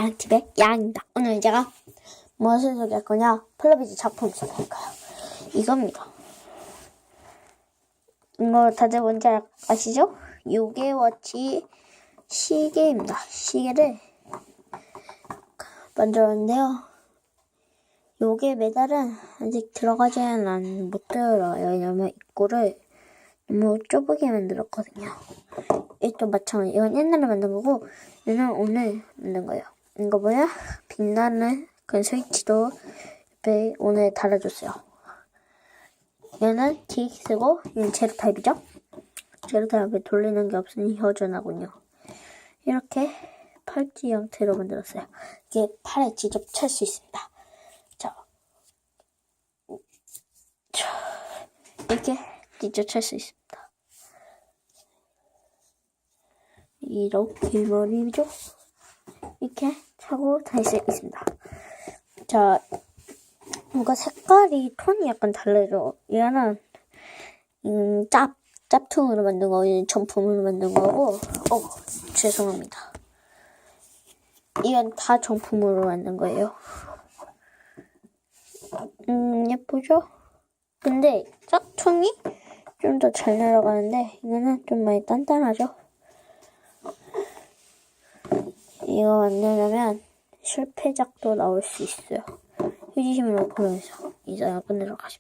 양집의 양입니다. 오늘 제가 무엇을 소개할 거냐? 펄러비즈 작품 소개할 거예요. 이겁니다. 이거 다들 뭔지 아시죠? 요괴워치 시계입니다. 시계를 만들었는데요. 요괴 메달은 아직 들어가지는 못 들어요. 왜냐면 입구를 너무 좁게 만들었거든요. 이것도 마찬가지. 이건 옛날에 만든 거고, 얘는 오늘 만든 거예요. 이거 뭐야? 빛나는 그 스위치도 옆에 오늘 달아줬어요. 얘는 DX고, 얘는 제로 타입이죠? 제로 타입에 돌리는 게 없으니 허전하군요. 이렇게 팔찌 형태로 만들었어요. 이게 팔에 직접 찰 수 있습니다. 이렇게 직접 찰 수 있습니다. 이렇게 말이죠. 이렇게 차고 다닐 수 있습니다. 자, 뭔가 색깔이 톤이 약간 달라요. 얘는 짭퉁으로 만든 거, 얘는 정품으로 만든 거고, 죄송합니다. 이건 다 정품으로 만든 거예요. 예쁘죠? 근데 짝퉁이 좀 더 잘 날아가는데 이거는 좀 많이 단단하죠? 이거 만들려면 실패작도 나올 수 있어요. 휴지심으로 보면서 이 사연 끝내러 가십니다.